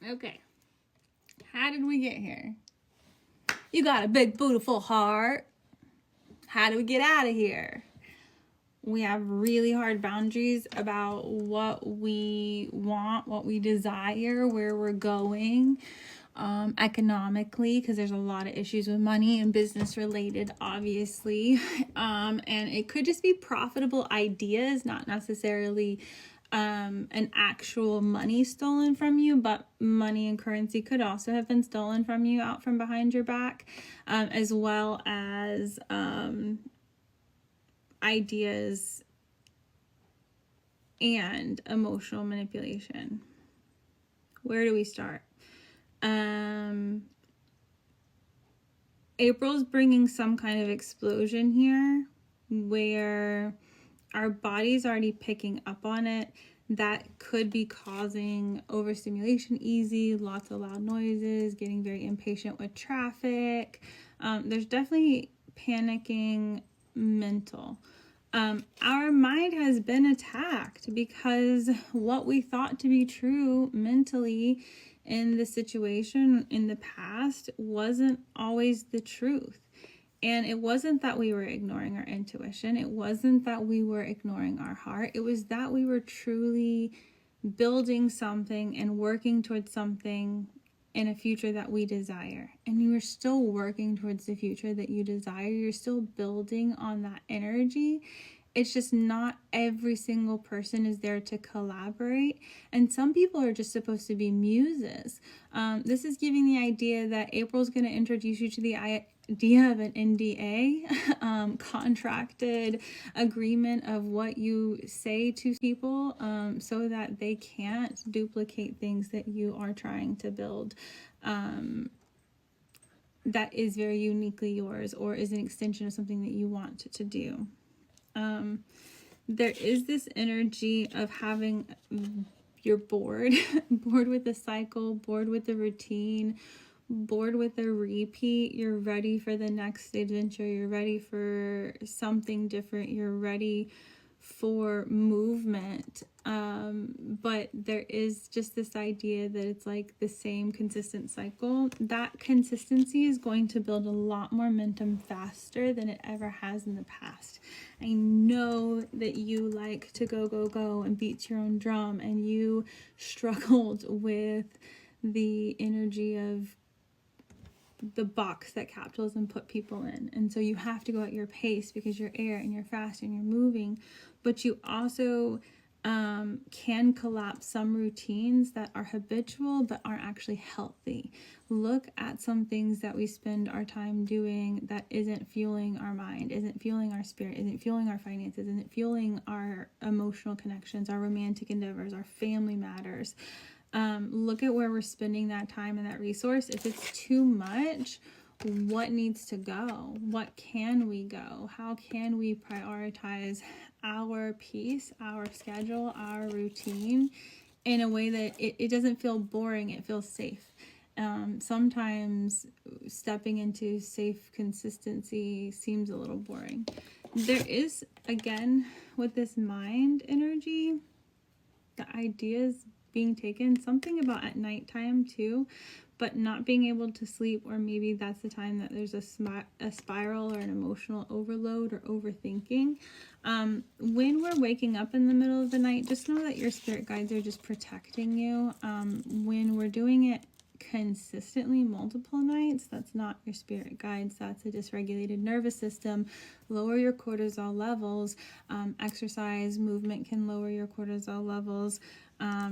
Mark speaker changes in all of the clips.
Speaker 1: Okay, how did we get here? You got a big, beautiful heart. How do we get out of here? We have really hard boundaries about what we want, what we desire, where we're going, economically, because there's a lot of issues with money and business related, obviously. And it could just be profitable ideas, not necessarily an actual money stolen from you, but money and currency could also have been stolen from you out from behind your back, as well as ideas and emotional manipulation. Where do we start? April's bringing some kind of explosion here where our body's already picking up on it. That could be causing overstimulation easy, lots of loud noises, getting very impatient with traffic. There's definitely panicking mental. Our mind has been attacked because what we thought to be true mentally in the situation in the past wasn't always the truth. And it wasn't that we were ignoring our intuition. It wasn't that we were ignoring our heart. It was that we were truly building something and working towards something in a future that we desire. And you are still working towards the future that you desire. You're still building on that energy. It's just not every single person is there to collaborate. And some people are just supposed to be muses. This is giving the idea that April's going to introduce you to the idea of an NDA, contracted agreement of what you say to people, so that they can't duplicate things that you are trying to build, that is very uniquely yours or is an extension of something that you want to do. There is this energy of having, you're bored, bored with the cycle, bored with the routine, bored with the repeat. You're ready for the next adventure. You're ready for something different. You're ready for movement. But there is just this idea that it's like the same consistent cycle. That consistency is going to build a lot more momentum faster than it ever has in the past. I know that you like to go, go, go and beat your own drum, and you struggled with the energy of the box that capitalism put people in. And so you have to go at your pace because you're air and you're fast and you're moving. But you also can collapse some routines that are habitual but aren't actually healthy. Look at some things that we spend our time doing that isn't fueling our mind, isn't fueling our spirit, isn't fueling our finances, isn't fueling our emotional connections, our romantic endeavors, our family matters. Look at where we're spending that time and that resource. If it's too much, what needs to go? What can we go? How can we prioritize our peace, our schedule, our routine in a way that it doesn't feel boring, it feels safe. Sometimes stepping into safe consistency seems a little boring. There is, again, with this mind energy, the ideas being taken, something about at nighttime too, but not being able to sleep, or maybe that's the time that there's a spiral or an emotional overload or overthinking. When we're waking up in the middle of the night, just know that your spirit guides are just protecting you. When we're doing it consistently multiple nights, that's not your spirit guides. That's a dysregulated nervous system. Lower your cortisol levels. Exercise, movement can lower your cortisol levels.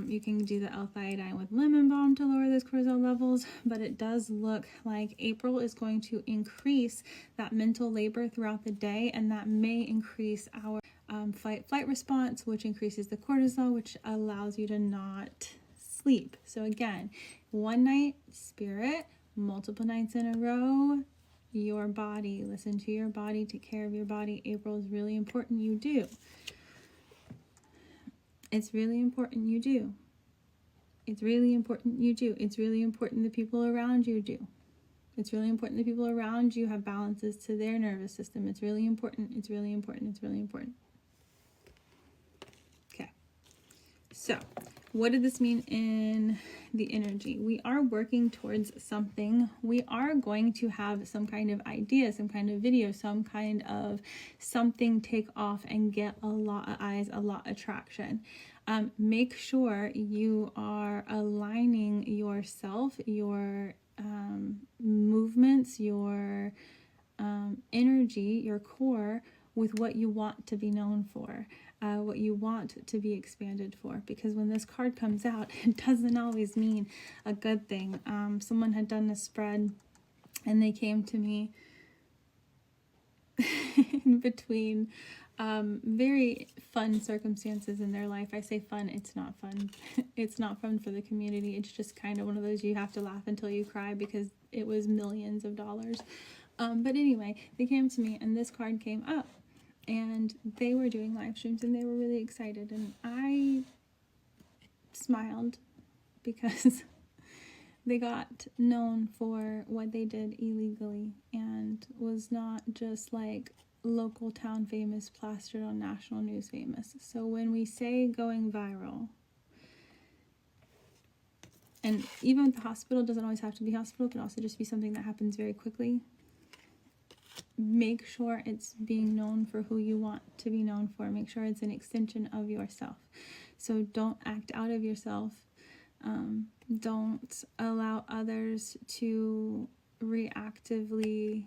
Speaker 1: You can do the L-thiodine with lemon balm to lower those cortisol levels, but it does look like April is going to increase that mental labor throughout the day, and that may increase our fight-flight response, which increases the cortisol, which allows you to not sleep. So again, one night spirit, multiple nights in a row, your body. Listen to your body, take care of your body. April is really important you do. It's really important you do. It's really important you do. It's really important the people around you do. It's really important the people around you have balances to their nervous system. It's really important. It's really important. It's really important. Okay. So, what did this mean in the energy? We are working towards something. We are going to have some kind of idea, some kind of video, some kind of something take off and get a lot of eyes, a lot of traction. Make sure you are aligning yourself, your movements, your energy, your core with what you want to be known for. What you want to be expanded for, because when this card comes out, it doesn't always mean a good thing. Someone had done a spread and they came to me in between very fun circumstances in their life. I say fun, it's not fun. It's not fun for the community. It's just kind of one of those you have to laugh until you cry because it was millions of dollars. But anyway, they came to me and this card came up. And they were doing live streams and they were really excited, and I smiled because they got known for what they did illegally and was not just like local town famous plastered on national news famous. So when we say going viral, and even with the hospital, doesn't always have to be hospital, it can also just be something that happens very quickly. Make sure it's being known for who you want to be known for. Make sure it's an extension of yourself. So don't act out of yourself. Don't allow others to reactively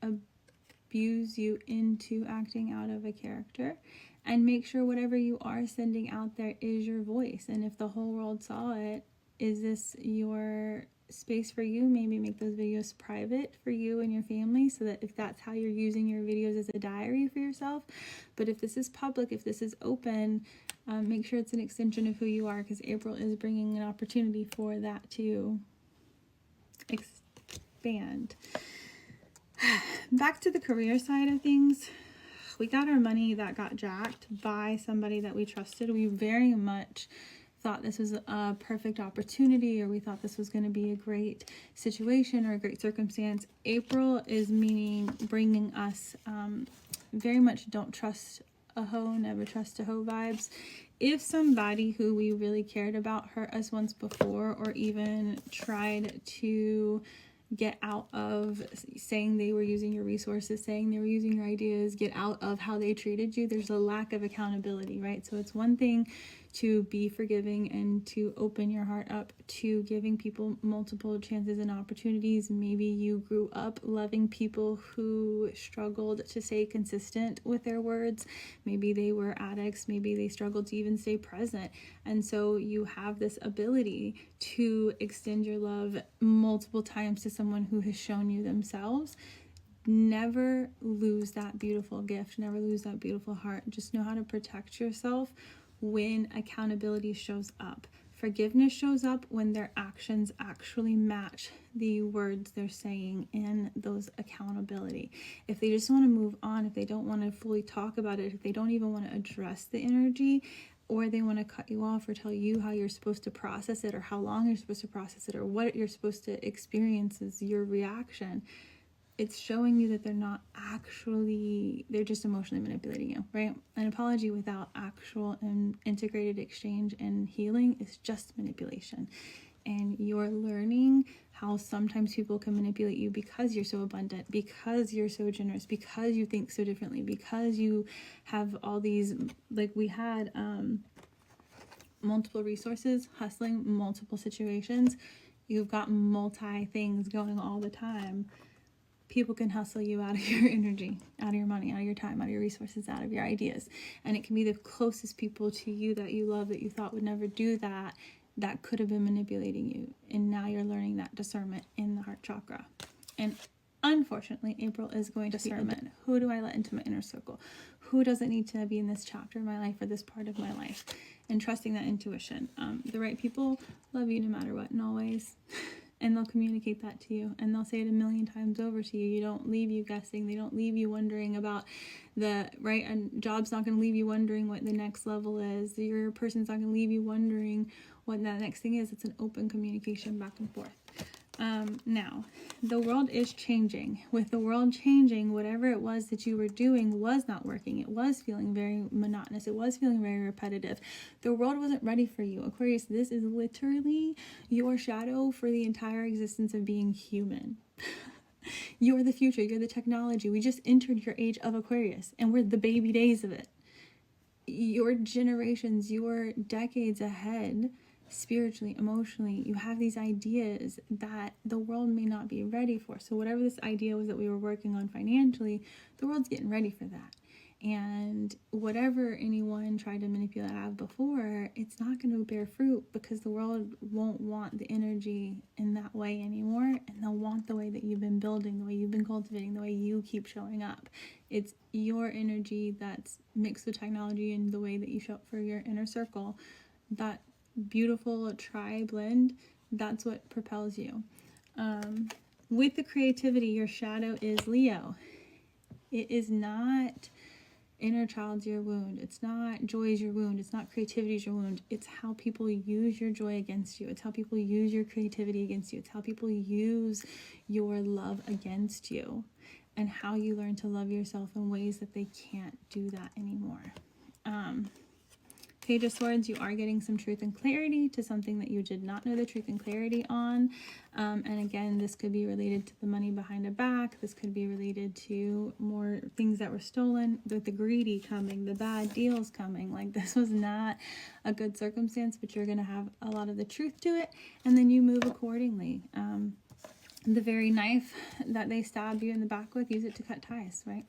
Speaker 1: abuse you into acting out of a character. And make sure whatever you are sending out there is your voice. And if the whole world saw it, is this your space for you? Maybe make those videos private for you and your family, so that if that's how you're using your videos as a diary for yourself. But if this is public, if this is open, make sure it's an extension of who you are, because April is bringing an opportunity for that to expand. Back to the career side of things. We got our money that got jacked by somebody that we trusted. We very much thought this was a perfect opportunity, or we thought this was going to be a great situation or a great circumstance. April is meaning bringing us very much don't trust a hoe, never trust a hoe vibes. If somebody who we really cared about hurt us once before, or even tried to get out of saying they were using your resources, saying they were using your ideas, get out of how they treated you, there's a lack of accountability, right? So it's one thing to be forgiving and to open your heart up to giving people multiple chances and opportunities. Maybe you grew up loving people who struggled to stay consistent with their words. Maybe they were addicts. Maybe they struggled to even stay present. And so you have this ability to extend your love multiple times to someone who has shown you themselves. Never lose that beautiful gift. Never lose that beautiful heart. Just know how to protect yourself when accountability shows up. Forgiveness shows up when their actions actually match the words they're saying in those accountability. If they just want to move on, if they don't want to fully talk about it, if they don't even want to address the energy, or they want to cut you off or tell you how you're supposed to process it, or how long you're supposed to process it, or what you're supposed to experience as your reaction, it's showing you that they're not actually, they're just emotionally manipulating you, right? An apology without actual and integrated exchange and healing is just manipulation. And you're learning how sometimes people can manipulate you because you're so abundant, because you're so generous, because you think so differently, because you have all these, like we had multiple resources, hustling multiple situations. you've got multi things going all the time, people can hustle you out of your energy, out of your money, out of your time, out of your resources, out of your ideas. And it can be the closest people to you that you love, that you thought would never do that, that could have been manipulating you. And now you're learning that discernment in the heart chakra. And unfortunately, April is going to discernment. Who do I let into my inner circle? Who doesn't need to be in this chapter of my life or this part of my life? And trusting that intuition. The right people love you no matter what and always. And they'll communicate that to you. And they'll say it 1,000,000 times over to you. You don't leave you guessing. They don't leave you wondering about the, right? And job's not going to leave you wondering what the next level is. Your person's not going to leave you wondering what that next thing is. It's an open communication back and forth. Now, the world is changing. With the world changing, whatever it was that you were doing was not working. It was feeling very monotonous. It was feeling very repetitive. The world wasn't ready for you. Aquarius, this is literally your shadow for the entire existence of being human. You're the future. You're the technology. We just entered your age of Aquarius, and we're the baby days of it. Your generations, your decades ahead, spiritually, emotionally, you have these ideas that the world may not be ready for. So whatever this idea was that we were working on financially, the world's getting ready for that. And whatever anyone tried to manipulate out of before, it's not going to bear fruit, because the world won't want the energy in that way anymore. And they'll want the way that you've been building, the way you've been cultivating, the way you keep showing up. It's your energy that's mixed with technology and the way that you show up for your inner circle. That beautiful tri-blend, that's what propels you. With the creativity, your shadow is Leo. It is not inner child's your wound. It's not joy is your wound. It's not creativity is your wound. It's how people use your joy against you. It's how people use your creativity against you. It's how people use your love against you, and how you learn to love yourself in ways that they can't do that anymore. Page of Swords, you are getting some truth and clarity to something that you did not know the truth and clarity on. And again, this could be related to the money behind a back. This could be related to more things that were stolen, with the greedy coming, the bad deals coming. Like, this was not a good circumstance, but you're going to have a lot of the truth to it. And then you move accordingly. The very knife that they stabbed you in the back with, use it to cut ties, right?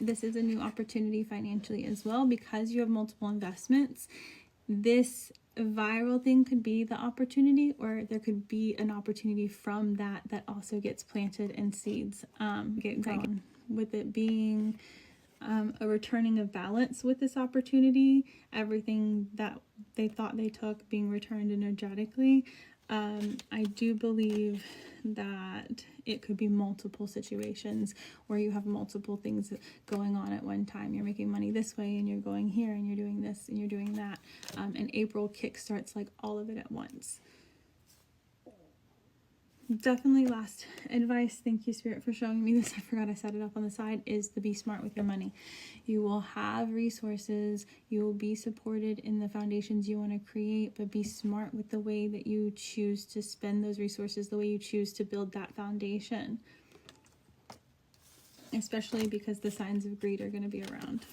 Speaker 1: This is a new opportunity financially as well, because you have multiple investments. This viral thing could be the opportunity, or there could be an opportunity from that also gets planted and seeds get going. With it being a returning of balance with this opportunity, everything that they thought they took being returned energetically. I do believe that it could be multiple situations where you have multiple things going on at one time. You're making money this way, and you're going here, and you're doing this, and you're doing that. And April kickstarts like all of it at once. Definitely last advice, thank you Spirit for showing me this, I forgot I set it up on the side, is to be smart with your money. You will have resources, you will be supported in the foundations you want to create, but be smart with the way that you choose to spend those resources, the way you choose to build that foundation, especially because the signs of greed are going to be around.